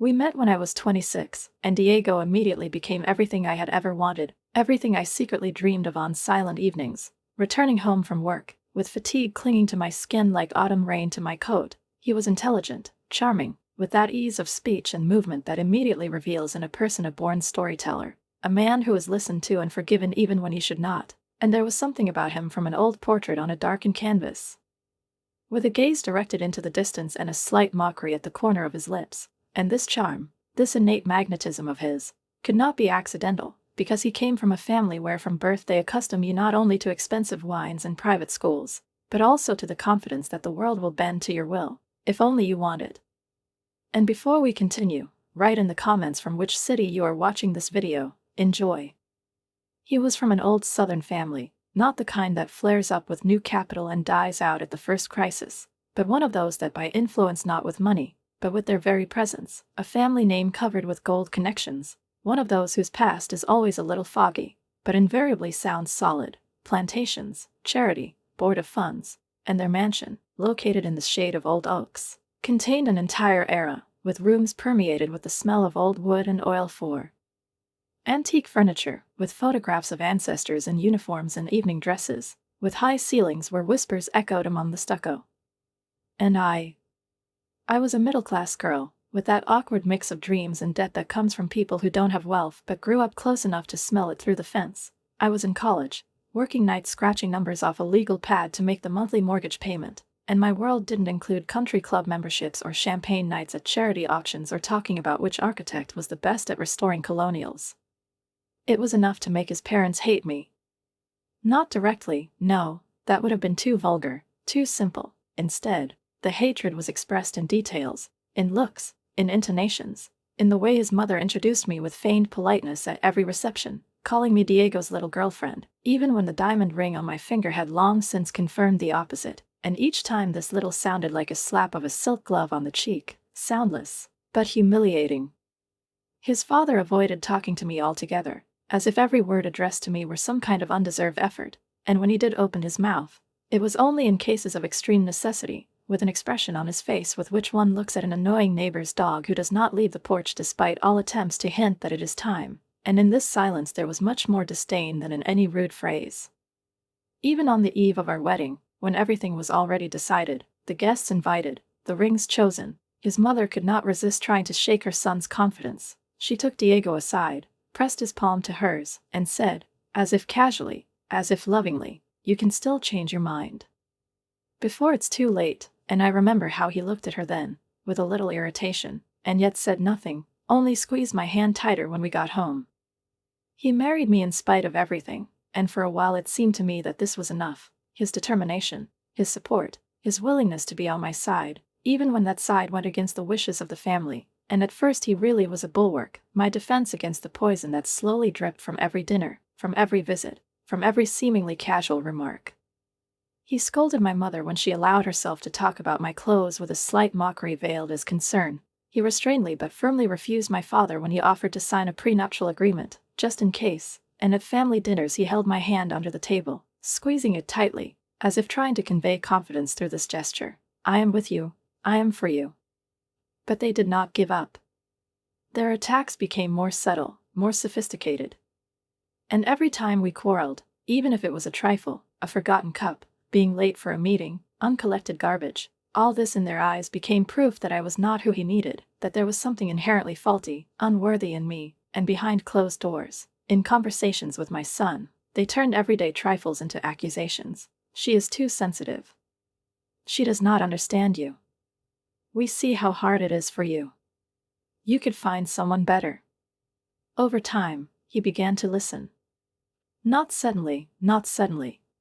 We met when I was 26, and Diego immediately became everything I had ever wanted, everything I secretly dreamed of on silent evenings. Returning home from work, with fatigue clinging to my skin like autumn rain to my coat, he was intelligent, charming, with that ease of speech and movement that immediately reveals in a person a born storyteller, a man who is listened to and forgiven even when he should not, and there was something about him from an old portrait on a darkened canvas. With a gaze directed into the distance and a slight mockery at the corner of his lips, and this charm, this innate magnetism of his, could not be accidental, because he came from a family where from birth they accustom you not only to expensive wines and private schools, but also to the confidence that the world will bend to your will, if only you want it. And before we continue, write in the comments from which city you are watching this video. Enjoy. He was from an old Southern family, not the kind that flares up with new capital and dies out at the first crisis, but one of those that by influence not with money, but with their very presence, a family name covered with gold connections, one of those whose past is always a little foggy, but invariably sounds solid, plantations, charity, board of funds, and their mansion, located in the shade of old oaks, contained an entire era, with rooms permeated with the smell of old wood and oil for antique furniture, with photographs of ancestors in uniforms and evening dresses, with high ceilings where whispers echoed among the stucco. And I was a middle-class girl, with that awkward mix of dreams and debt that comes from people who don't have wealth but grew up close enough to smell it through the fence. I was in college, working nights scratching numbers off a legal pad to make the monthly mortgage payment, and my world didn't include country club memberships or champagne nights at charity auctions or talking about which architect was the best at restoring colonials. It was enough to make his parents hate me. Not directly, no, that would have been too vulgar, too simple. Instead, the hatred was expressed in details, in looks, in intonations, in the way his mother introduced me with feigned politeness at every reception, calling me Diego's little girlfriend, even when the diamond ring on my finger had long since confirmed the opposite, and each time this little sounded like a slap of a silk glove on the cheek, soundless, but humiliating. His father avoided talking to me altogether, as if every word addressed to me were some kind of undeserved effort, and when he did open his mouth, it was only in cases of extreme necessity, with an expression on his face with which one looks at an annoying neighbor's dog who does not leave the porch despite all attempts to hint that it is time, and in this silence there was much more disdain than in any rude phrase. Even on the eve of our wedding, when everything was already decided, the guests invited, the rings chosen, his mother could not resist trying to shake her son's confidence. She took Diego aside, pressed his palm to hers, and said, as if casually, as if lovingly, "You can still change your mind before it's too late." And I remember how he looked at her then, with a little irritation, and yet said nothing, only squeezed my hand tighter when we got home. He married me in spite of everything, and for a while it seemed to me that this was enough. His determination, his support, his willingness to be on my side, even when that side went against the wishes of the family, and at first he really was a bulwark, my defense against the poison that slowly dripped from every dinner, from every visit, from every seemingly casual remark. He scolded my mother when she allowed herself to talk about my clothes with a slight mockery veiled as concern. He restrainedly but firmly refused my father when he offered to sign a prenuptial agreement, just in case, and at family dinners he held my hand under the table, squeezing it tightly, as if trying to convey confidence through this gesture. "I am with you, I am for you." But they did not give up. Their attacks became more subtle, more sophisticated. And every time we quarreled, even if it was a trifle, a forgotten cup, being late for a meeting, uncollected garbage, all this in their eyes became proof that I was not who he needed, that there was something inherently faulty, unworthy in me, and behind closed doors, in conversations with my son, they turned everyday trifles into accusations. "She is too sensitive. She does not understand you. We see how hard it is for you. You could find someone better." Over time, he began to listen. Not suddenly,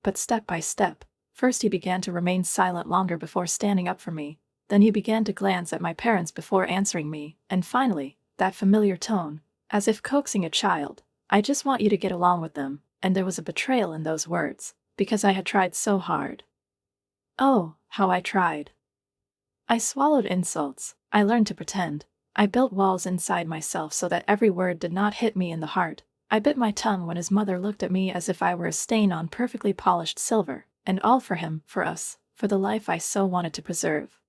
but step by step. First he began to remain silent longer before standing up for me, then he began to glance at my parents before answering me, and finally, that familiar tone, as if coaxing a child, "I just want you to get along with them," and there was a betrayal in those words, because I had tried so hard. Oh, how I tried. I swallowed insults, I learned to pretend, I built walls inside myself so that every word did not hit me in the heart. I bit my tongue when his mother looked at me as if I were a stain on perfectly polished silver, and all for him, for us, for the life I so wanted to preserve.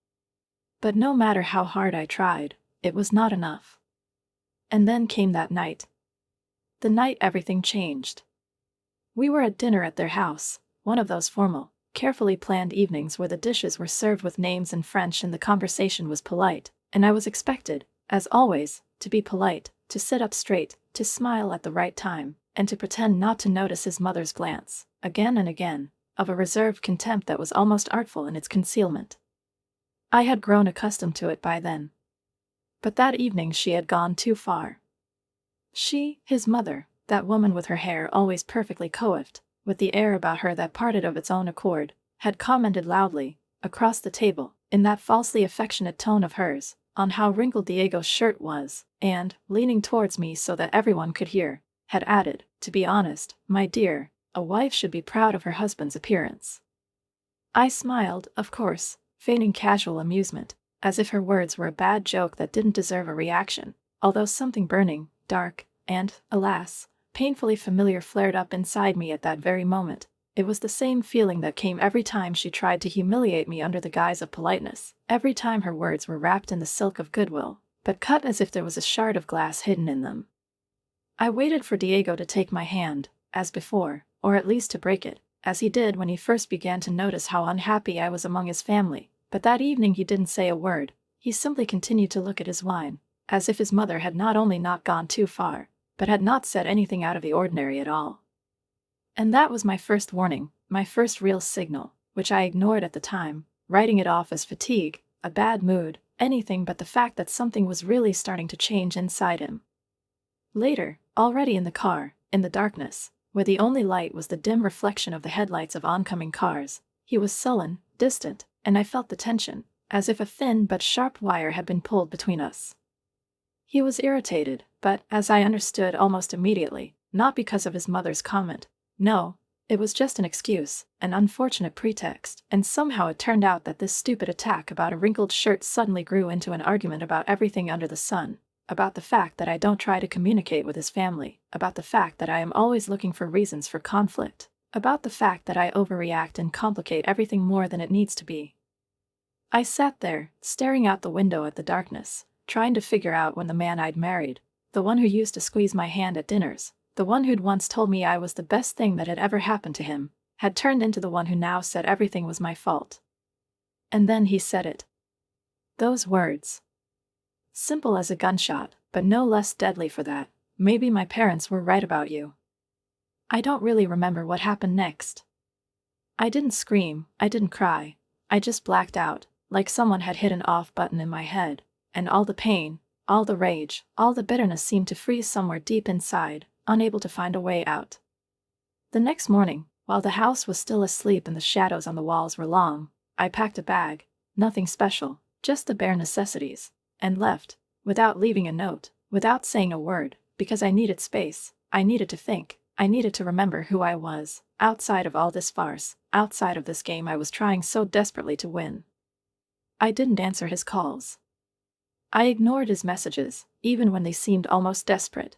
But no matter how hard I tried, it was not enough. And then came that night. The night everything changed. We were at dinner at their house, one of those formal, carefully planned evenings where the dishes were served with names in French and the conversation was polite, and I was expected, as always, to be polite, to sit up straight, to smile at the right time, and to pretend not to notice his mother's glance, again and again, of a reserved contempt that was almost artful in its concealment. I had grown accustomed to it by then. But that evening she had gone too far. She, his mother, that woman with her hair always perfectly coiffed, with the air about her that parted of its own accord, had commented loudly, across the table, in that falsely affectionate tone of hers, on how wrinkled Diego's shirt was, and, leaning towards me so that everyone could hear, had added, "To be honest, my dear, a wife should be proud of her husband's appearance." I smiled, of course, feigning casual amusement, as if her words were a bad joke that didn't deserve a reaction, although something burning, dark, and, alas, painfully familiar flared up inside me at that very moment. It was the same feeling that came every time she tried to humiliate me under the guise of politeness, every time her words were wrapped in the silk of goodwill, but cut as if there was a shard of glass hidden in them. I waited for Diego to take my hand, as before, or at least to break it, as he did when he first began to notice how unhappy I was among his family, but that evening he didn't say a word. He simply continued to look at his wine, as if his mother had not only not gone too far, but had not said anything out of the ordinary at all. And that was my first warning, my first real signal, which I ignored at the time, writing it off as fatigue, a bad mood, anything but the fact that something was really starting to change inside him. Later, already in the car, in the darkness, where the only light was the dim reflection of the headlights of oncoming cars, he was sullen, distant, and I felt the tension, as if a thin but sharp wire had been pulled between us. He was irritated, but, as I understood almost immediately, not because of his mother's comment. No, it was just an excuse, an unfortunate pretext, and somehow it turned out that this stupid attack about a wrinkled shirt suddenly grew into an argument about everything under the sun, about the fact that I don't try to communicate with his family, about the fact that I am always looking for reasons for conflict, about the fact that I overreact and complicate everything more than it needs to be. I sat there, staring out the window at the darkness, trying to figure out when the man I'd married, the one who used to squeeze my hand at dinners, the one who'd once told me I was the best thing that had ever happened to him, had turned into the one who now said everything was my fault. And then he said it. Those words. Simple as a gunshot, but no less deadly for that. "Maybe my parents were right about you." I don't really remember what happened next. I didn't scream, I didn't cry. I just blacked out, like someone had hit an off button in my head, and all the pain, all the rage, all the bitterness seemed to freeze somewhere deep inside, unable to find a way out. The next morning, while the house was still asleep and the shadows on the walls were long, I packed a bag, nothing special, just the bare necessities, and left, without leaving a note, without saying a word, because I needed space, I needed to think, I needed to remember who I was, outside of all this farce, outside of this game I was trying so desperately to win. I didn't answer his calls. I ignored his messages, even when they seemed almost desperate.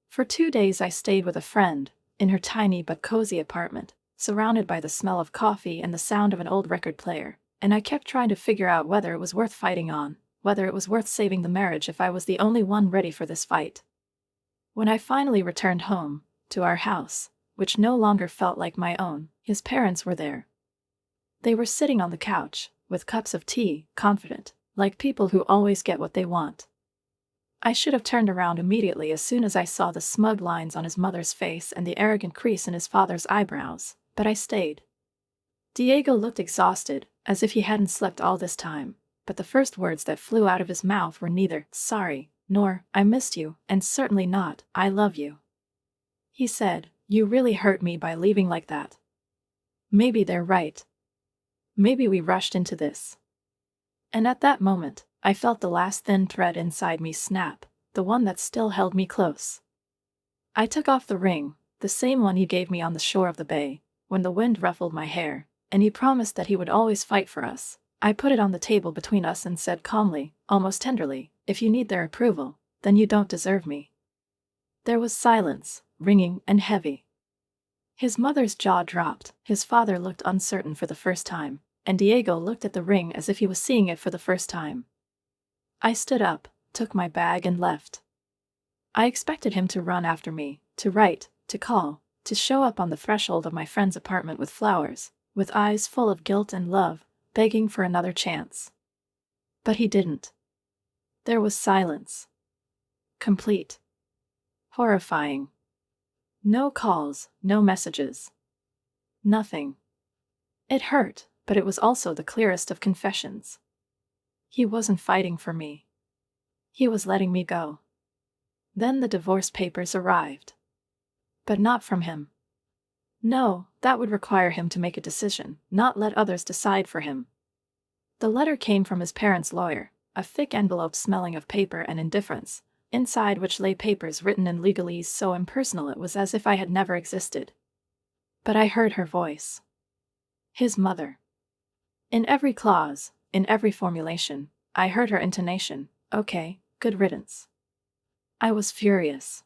For 2 days I stayed with a friend, in her tiny but cozy apartment, surrounded by the smell of coffee and the sound of an old record player, and I kept trying to figure out whether it was worth fighting on, whether it was worth saving the marriage if I was the only one ready for this fight. When I finally returned home, to our house, which no longer felt like my own, his parents were there. They were sitting on the couch, with cups of tea, confident, like people who always get what they want. I should have turned around immediately as soon as I saw the smug lines on his mother's face and the arrogant crease in his father's eyebrows, but I stayed. Diego looked exhausted, as if he hadn't slept all this time, but the first words that flew out of his mouth were neither "sorry" nor "I missed you," and certainly not "I love you." He said, "You really hurt me by leaving like that. Maybe they're right. Maybe we rushed into this." And at that moment, I felt the last thin thread inside me snap, the one that still held me close. I took off the ring, the same one he gave me on the shore of the bay, when the wind ruffled my hair, and he promised that he would always fight for us. I put it on the table between us and said calmly, almost tenderly, "If you need their approval, then you don't deserve me." There was silence, ringing and heavy. His mother's jaw dropped, his father looked uncertain for the first time, and Diego looked at the ring as if he was seeing it for the first time. I stood up, took my bag and left. I expected him to run after me, to write, to call, to show up on the threshold of my friend's apartment with flowers, with eyes full of guilt and love, begging for another chance. But he didn't. There was silence. Complete. Horrifying. No calls, no messages. Nothing. It hurt, but it was also the clearest of confessions. He wasn't fighting for me. He was letting me go. Then the divorce papers arrived. But not from him. No, that would require him to make a decision, not let others decide for him. The letter came from his parents' lawyer, a thick envelope smelling of paper and indifference, inside which lay papers written in legalese so impersonal it was as if I had never existed. But I heard her voice. His mother. In every clause, in every formulation, I heard her intonation, okay, good riddance. I was furious.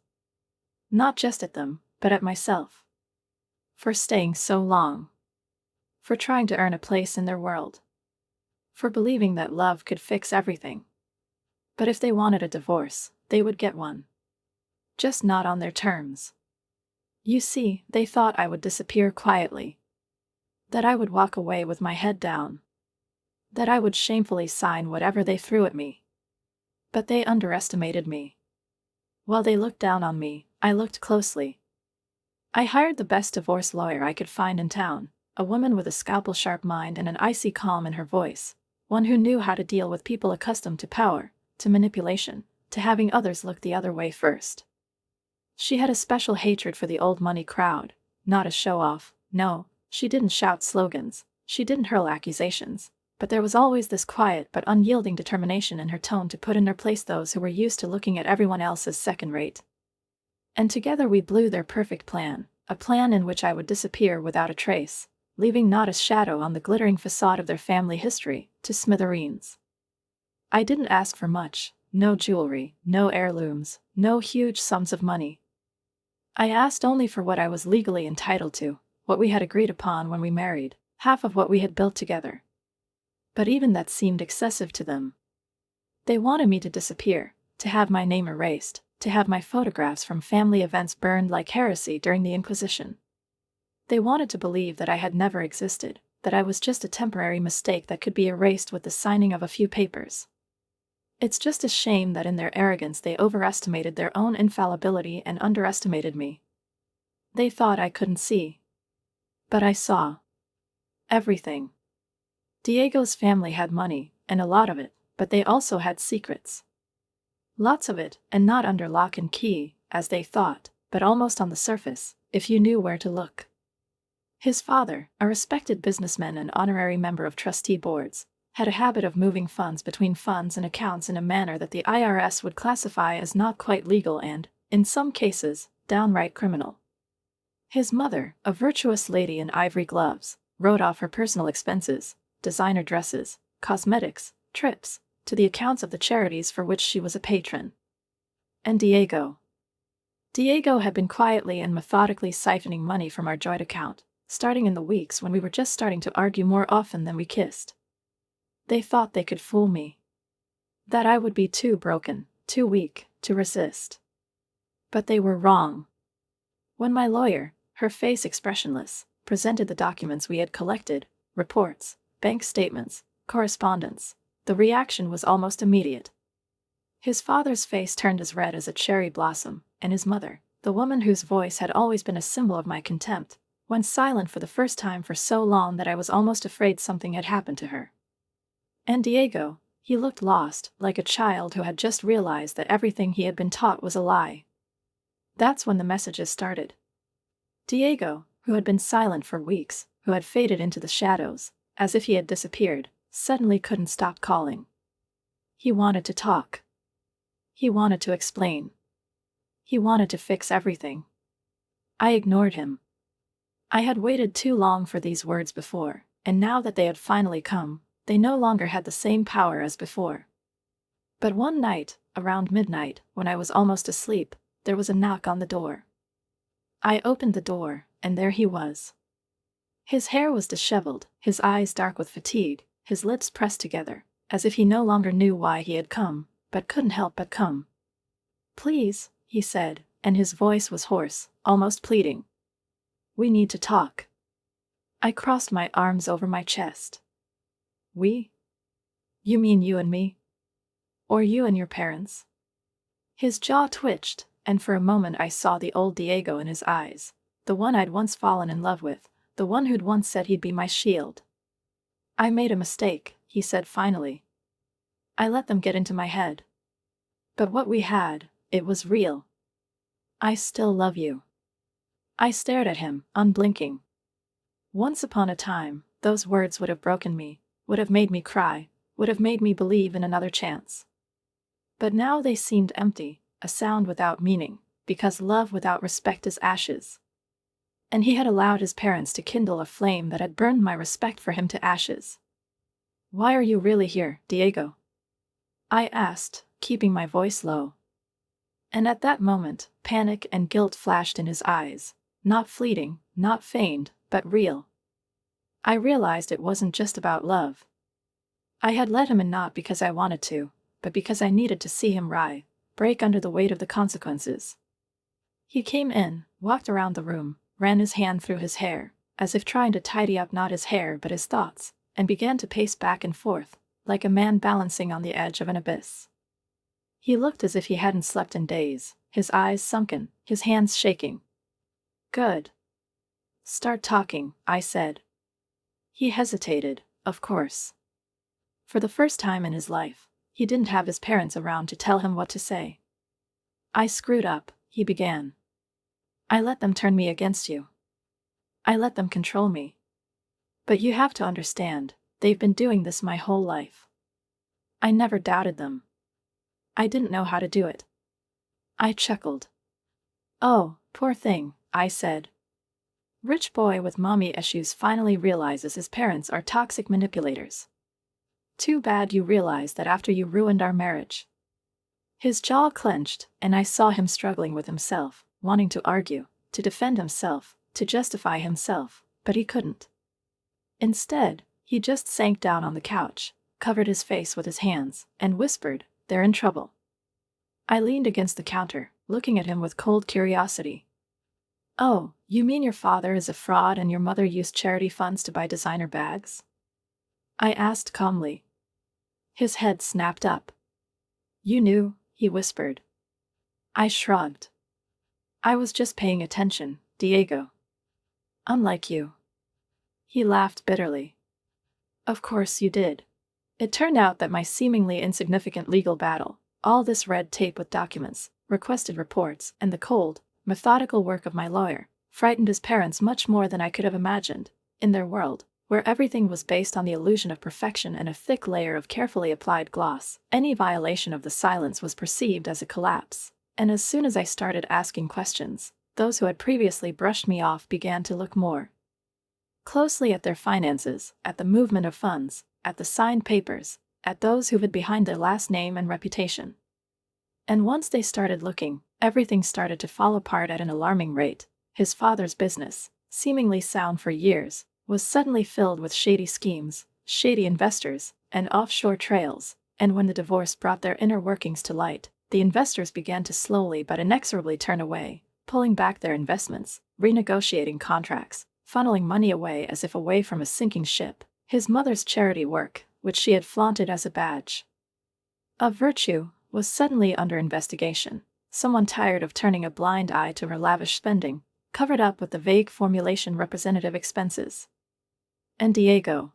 Not just at them, but at myself. For staying so long. For trying to earn a place in their world. For believing that love could fix everything. But if they wanted a divorce, they would get one. Just not on their terms. You see, they thought I would disappear quietly. That I would walk away with my head down. That I would shamefully sign whatever they threw at me. But they underestimated me. While they looked down on me, I looked closely. I hired the best divorce lawyer I could find in town, a woman with a scalpel-sharp mind and an icy calm in her voice, one who knew how to deal with people accustomed to power, to manipulation, to having others look the other way first. She had a special hatred for the old money crowd, not a show-off, no, she didn't shout slogans, she didn't hurl accusations, but there was always this quiet but unyielding determination in her tone to put in their place those who were used to looking at everyone else as second-rate. And together we blew their perfect plan, a plan in which I would disappear without a trace, leaving not a shadow on the glittering facade of their family history, to smithereens. I didn't ask for much, no jewelry, no heirlooms, no huge sums of money. I asked only for what I was legally entitled to, what we had agreed upon when we married, half of what we had built together. But even that seemed excessive to them. They wanted me to disappear, to have my name erased, to have my photographs from family events burned like heresy during the Inquisition. They wanted to believe that I had never existed, that I was just a temporary mistake that could be erased with the signing of a few papers. It's just a shame that in their arrogance they overestimated their own infallibility and underestimated me. They thought I couldn't see. But I saw. Everything. Diego's family had money, and a lot of it, but they also had secrets. Lots of it, and not under lock and key, as they thought, but almost on the surface, if you knew where to look. His father, a respected businessman and honorary member of trustee boards, had a habit of moving funds between funds and accounts in a manner that the IRS would classify as not quite legal and, in some cases, downright criminal. His mother, a virtuous lady in ivory gloves, wrote off her personal expenses, designer dresses, cosmetics, trips, to the accounts of the charities for which she was a patron. And Diego. Diego had been quietly and methodically siphoning money from our joint account, starting in the weeks when we were just starting to argue more often than we kissed. They thought they could fool me. That I would be too broken, too weak, to resist. But they were wrong. When my lawyer, her face expressionless, presented the documents we had collected, reports, bank statements, correspondence, the reaction was almost immediate. His father's face turned as red as a cherry blossom, and his mother, the woman whose voice had always been a symbol of my contempt, went silent for the first time for so long that I was almost afraid something had happened to her. And Diego, he looked lost, like a child who had just realized that everything he had been taught was a lie. That's when the messages started. Diego, who had been silent for weeks, who had faded into the shadows, as if he had disappeared, suddenly couldn't stop calling. He wanted to talk. He wanted to explain. He wanted to fix everything. I ignored him. I had waited too long for these words before, and now that they had finally come, they no longer had the same power as before. But one night, around midnight, when I was almost asleep, there was a knock on the door. I opened the door, and there he was. His hair was disheveled, his eyes dark with fatigue, his lips pressed together, as if he no longer knew why he had come, but couldn't help but come. "Please," he said, and his voice was hoarse, almost pleading. "We need to talk." I crossed my arms over my chest. "We? You mean you and me? Or you and your parents?" His jaw twitched, and for a moment I saw the old Diego in his eyes, the one I'd once fallen in love with, the one who'd once said he'd be my shield. "I made a mistake," he said finally. "I let them get into my head. But what we had, it was real. I still love you." I stared at him, unblinking. Once upon a time, those words would have broken me, would have made me cry, would have made me believe in another chance. But now they seemed empty, a sound without meaning, because love without respect is ashes. And he had allowed his parents to kindle a flame that had burned my respect for him to ashes. "Why are you really here, Diego?" I asked, keeping my voice low. And at that moment, panic and guilt flashed in his eyes, not fleeting, not feigned, but real. I realized it wasn't just about love. I had let him in not because I wanted to, but because I needed to see him writhe, break under the weight of the consequences. He came in, walked around the room, ran his hand through his hair, as if trying to tidy up not his hair but his thoughts, and began to pace back and forth, like a man balancing on the edge of an abyss. He looked as if he hadn't slept in days, his eyes sunken, his hands shaking. "Good. Start talking," I said. He hesitated, of course. For the first time in his life, he didn't have his parents around to tell him what to say. "I screwed up," he began. "I let them turn me against you. I let them control me. But you have to understand, they've been doing this my whole life. I never doubted them. I didn't know how to do it." I chuckled. "Oh, poor thing," I said. "Rich boy with mommy issues finally realizes his parents are toxic manipulators. Too bad you realized that after you ruined our marriage." His jaw clenched, and I saw him struggling with himself, wanting to argue, to defend himself, to justify himself, but he couldn't. Instead, he just sank down on the couch, covered his face with his hands, and whispered, "They're in trouble." I leaned against the counter, looking at him with cold curiosity. "Oh, you mean your father is a fraud and your mother used charity funds to buy designer bags?" I asked calmly. His head snapped up. "You knew," he whispered. I shrugged. "I was just paying attention, Diego. Unlike you." He laughed bitterly. "Of course you did. It turned out that my seemingly insignificant legal battle, all this red tape with documents, requested reports, and the cold, methodical work of my lawyer, frightened his parents much more than I could have imagined. In their world, where everything was based on the illusion of perfection and a thick layer of carefully applied gloss, any violation of the silence was perceived as a collapse. And as soon as I started asking questions, those who had previously brushed me off began to look more closely at their finances, at the movement of funds, at the signed papers, at those who hid behind their last name and reputation. And once they started looking, everything started to fall apart at an alarming rate. His father's business, seemingly sound for years, was suddenly filled with shady schemes, shady investors, and offshore trails, and when the divorce brought their inner workings to light, the investors began to slowly but inexorably turn away, pulling back their investments, renegotiating contracts, funneling money away as if away from a sinking ship. His mother's charity work, which she had flaunted as a badge of virtue, was suddenly under investigation. Someone tired of turning a blind eye to her lavish spending, covered up with the vague formulation representative expenses. And Diego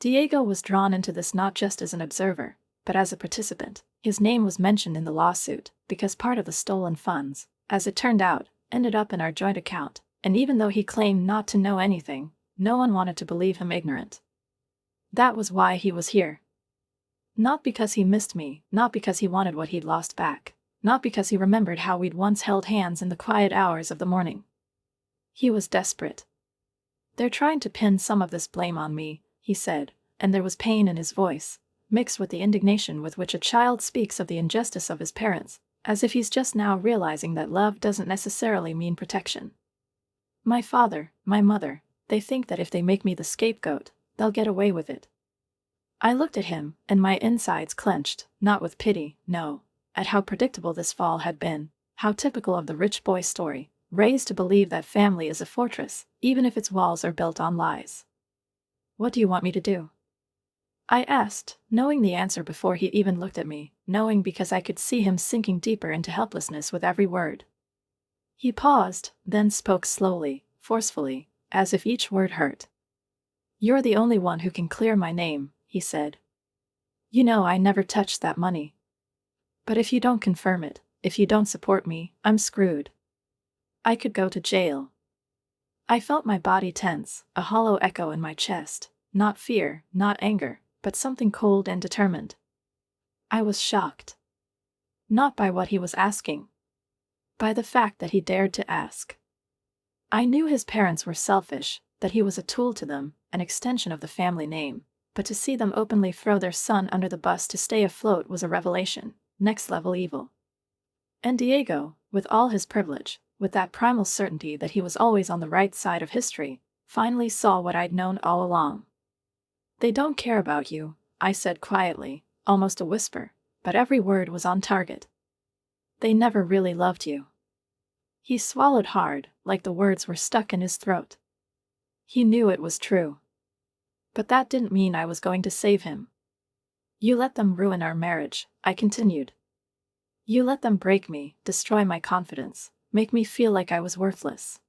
was drawn into this not just as an observer, but as a participant. His name was mentioned in the lawsuit, because part of the stolen funds, as it turned out, ended up in our joint account, and even though he claimed not to know anything, no one wanted to believe him ignorant. That was why he was here. Not because he missed me, not because he wanted what he'd lost back, not because he remembered how we'd once held hands in the quiet hours of the morning. He was desperate. "They're trying to pin some of this blame on me," he said, and there was pain in his voice, mixed with the indignation with which a child speaks of the injustice of his parents, as if he's just now realizing that love doesn't necessarily mean protection. "My father, my mother, they think that if they make me the scapegoat, they'll get away with it. I looked at him, and my insides clenched, not with pity, no, at how predictable this fall had been, how typical of the rich boy story, raised to believe that family is a fortress, even if its walls are built on lies. "What do you want me to do?" I asked, knowing the answer before he even looked at me, knowing because I could see him sinking deeper into helplessness with every word. He paused, then spoke slowly, forcefully, as if each word hurt. "You're the only one who can clear my name," he said. "You know I never touched that money. But if you don't confirm it, if you don't support me, I'm screwed. I could go to jail." I felt my body tense, a hollow echo in my chest, not fear, not anger, but something cold and determined. I was shocked. Not by what he was asking. By the fact that he dared to ask. I knew his parents were selfish, that he was a tool to them, an extension of the family name, but to see them openly throw their son under the bus to stay afloat was a revelation, next-level evil. And Diego, with all his privilege, with that primal certainty that he was always on the right side of history, finally saw what I'd known all along. "They don't care about you," I said quietly, almost a whisper, but every word was on target. "They never really loved you." He swallowed hard, like the words were stuck in his throat. He knew it was true. But that didn't mean I was going to save him. "You let them ruin our marriage," I continued. "You let them break me, destroy my confidence, make me feel like I was worthless.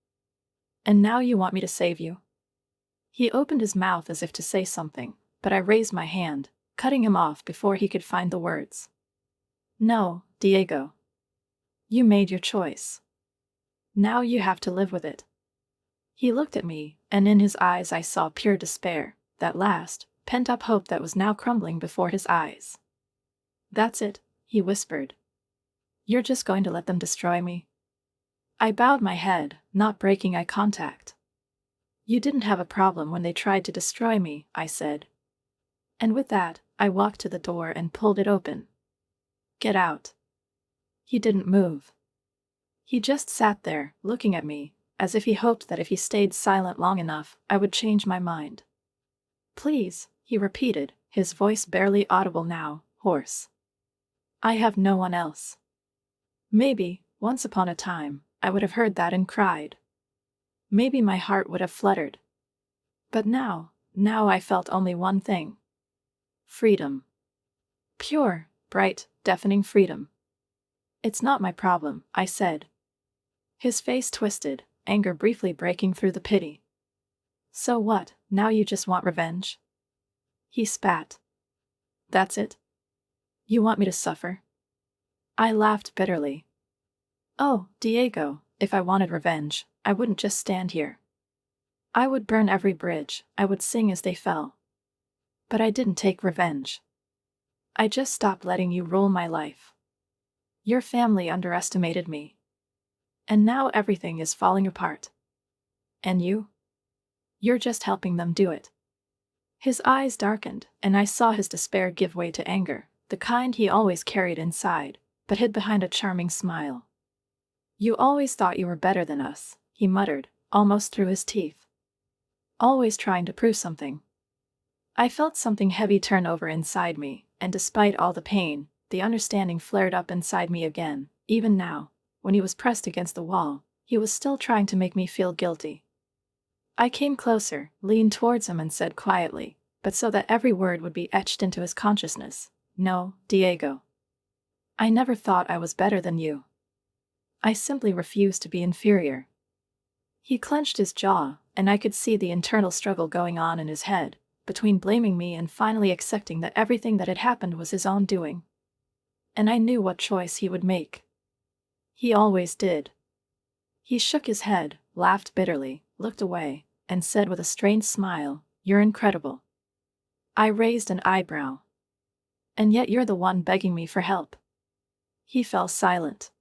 And now you want me to save you?" He opened his mouth as if to say something, but I raised my hand, cutting him off before he could find the words. "No, Diego. You made your choice. Now you have to live with it." He looked at me, and in his eyes I saw pure despair, that last, pent-up hope that was now crumbling before his eyes. "That's it," he whispered. "You're just going to let them destroy me?" I bowed my head, not breaking eye contact. "You didn't have a problem when they tried to destroy me," I said. And with that, I walked to the door and pulled it open. "Get out." He didn't move. He just sat there, looking at me, as if he hoped that if he stayed silent long enough, I would change my mind. "Please," he repeated, his voice barely audible now, hoarse. "I have no one else." Maybe, once upon a time, I would have heard that and cried. Maybe my heart would have fluttered. But now I felt only one thing. Freedom. Pure, bright, deafening freedom. "It's not my problem," I said. His face twisted, anger briefly breaking through the pity. "So what, now you just want revenge?" He spat. "That's it? You want me to suffer?" I laughed bitterly. "Oh, Diego, if I wanted revenge, I wouldn't just stand here. I would burn every bridge, I would sing as they fell. But I didn't take revenge. I just stopped letting you rule my life. Your family underestimated me. And now everything is falling apart. And you? You're just helping them do it." His eyes darkened, and I saw his despair give way to anger, the kind he always carried inside, but hid behind a charming smile. "You always thought you were better than us," he muttered, almost through his teeth. "Always trying to prove something." I felt something heavy turn over inside me, and despite all the pain, the understanding flared up inside me again. Even now, when he was pressed against the wall, he was still trying to make me feel guilty. I came closer, leaned towards him and said quietly, but so that every word would be etched into his consciousness, "No, Diego. I never thought I was better than you. I simply refused to be inferior." He clenched his jaw, and I could see the internal struggle going on in his head, between blaming me and finally accepting that everything that had happened was his own doing. And I knew what choice he would make. He always did. He shook his head, laughed bitterly, looked away, and said with a strained smile, "You're incredible." I raised an eyebrow. "And yet you're the one begging me for help." He fell silent.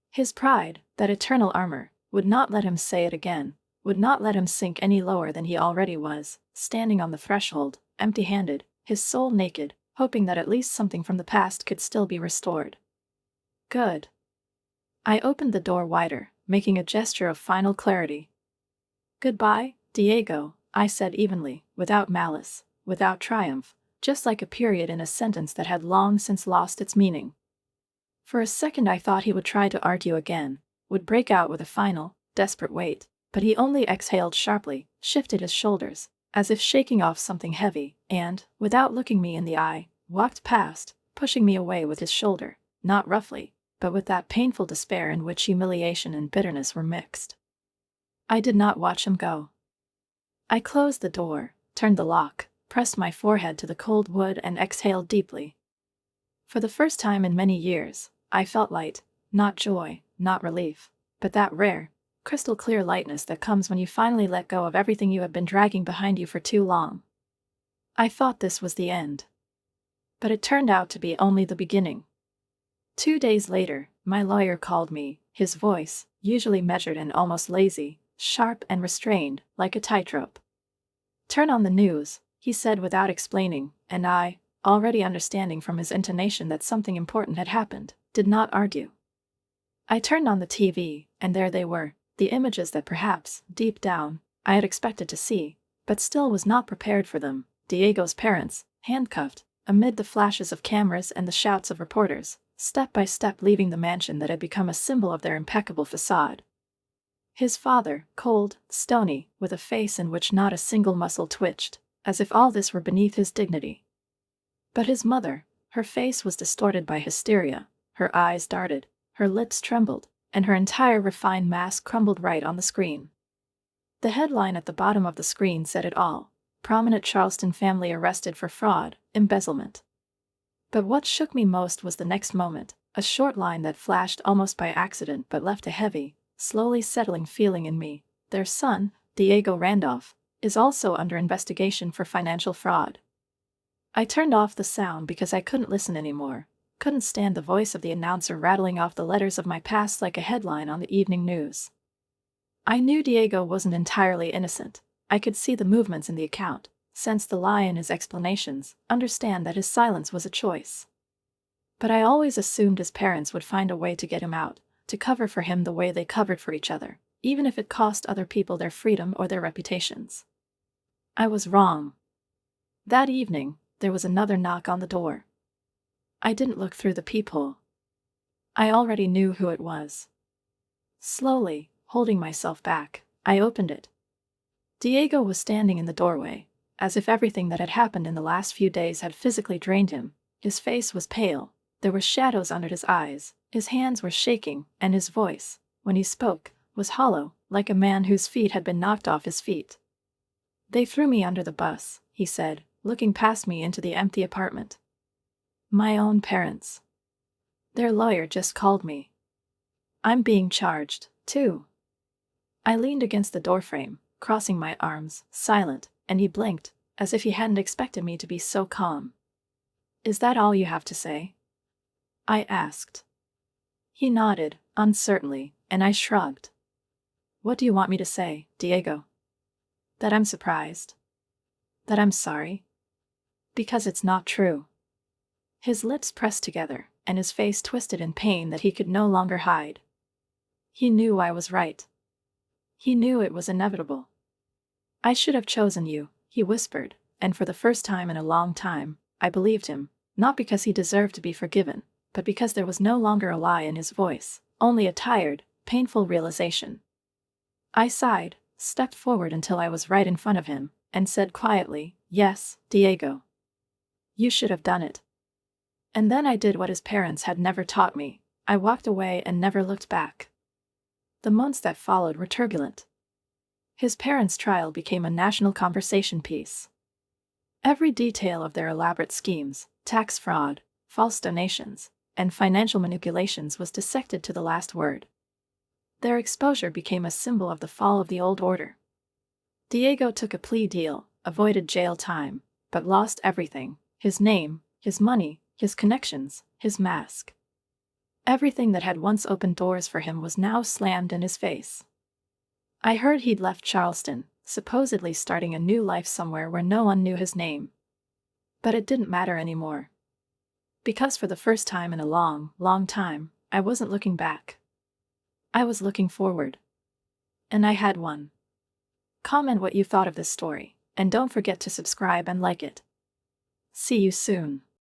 His pride, that eternal armor, would not let him say it again, would not let him sink any lower than he already was, standing on the threshold, empty-handed, his soul naked, hoping that at least something from the past could still be restored. Good. I opened the door wider, making a gesture of final clarity. "Goodbye, Diego," I said evenly, without malice, without triumph, just like a period in a sentence that had long since lost its meaning. For a second I thought he would try to argue again, would break out with a final, desperate wait, but he only exhaled sharply, shifted his shoulders, as if shaking off something heavy, and, without looking me in the eye, walked past, pushing me away with his shoulder, not roughly, but with that painful despair in which humiliation and bitterness were mixed. I did not watch him go. I closed the door, turned the lock, pressed my forehead to the cold wood and exhaled deeply. For the first time in many years, I felt light, not joy, not relief, but that rare, crystal clear lightness that comes when you finally let go of everything you have been dragging behind you for too long. I thought this was the end. But it turned out to be only the beginning. 2 days later, my lawyer called me, his voice, usually measured and almost lazy, sharp and restrained, like a tightrope. "Turn on the news," he said without explaining, and I, already understanding from his intonation that something important had happened, did not argue. I turned on the TV, and there they were, the images that perhaps, deep down, I had expected to see, but still was not prepared for them. Diego's parents, handcuffed, amid the flashes of cameras and the shouts of reporters, step by step leaving the mansion that had become a symbol of their impeccable facade. His father, cold, stony, with a face in which not a single muscle twitched, as if all this were beneath his dignity. But his mother, her face was distorted by hysteria, her eyes darted, her lips trembled, and her entire refined mask crumbled right on the screen. The headline at the bottom of the screen said it all: "Prominent Charleston family arrested for fraud, embezzlement." But what shook me most was the next moment, a short line that flashed almost by accident but left a heavy, slowly settling feeling in me. "Their son, Diego Randolph, is also under investigation for financial fraud." I turned off the sound because I couldn't listen anymore, couldn't stand the voice of the announcer rattling off the letters of my past like a headline on the evening news. I knew Diego wasn't entirely innocent. I could see the movements in the account, sense the lie in his explanations, understand that his silence was a choice. But I always assumed his parents would find a way to get him out, to cover for him the way they covered for each other, even if it cost other people their freedom or their reputations. I was wrong. That evening, there was another knock on the door. I didn't look through the peephole. I already knew who it was. Slowly, holding myself back, I opened it. Diego was standing in the doorway, as if everything that had happened in the last few days had physically drained him. His face was pale, there were shadows under his eyes, his hands were shaking, and his voice, when he spoke, was hollow, like a man whose feet had been knocked off his feet. "They threw me under the bus," he said, looking past me into the empty apartment. "My own parents. Their lawyer just called me. I'm being charged, too." I leaned against the doorframe, crossing my arms, silent, and he blinked, as if he hadn't expected me to be so calm. "Is that all you have to say?" I asked. He nodded, uncertainly, and I shrugged. "What do you want me to say, Diego?" "That I'm surprised. That I'm sorry. Because it's not true." His lips pressed together, and his face twisted in pain that he could no longer hide. He knew I was right. He knew it was inevitable. "I should have chosen you," he whispered, and for the first time in a long time, I believed him, not because he deserved to be forgiven, but because there was no longer a lie in his voice, only a tired, painful realization. I sighed, stepped forward until I was right in front of him, and said quietly, "Yes, Diego. You should have done it." And then I did what his parents had never taught me. I walked away and never looked back. The months that followed were turbulent. His parents' trial became a national conversation piece. Every detail of their elaborate schemes, tax fraud, false donations, and financial manipulations was dissected to the last word. Their exposure became a symbol of the fall of the old order. Diego took a plea deal, avoided jail time, but lost everything: his name, his money, his connections, his mask. Everything that had once opened doors for him was now slammed in his face. I heard he'd left Charleston, supposedly starting a new life somewhere where no one knew his name. But it didn't matter anymore. Because for the first time in a long, long time, I wasn't looking back. I was looking forward. And I had one. Comment what you thought of this story, and don't forget to subscribe and like it. See you soon.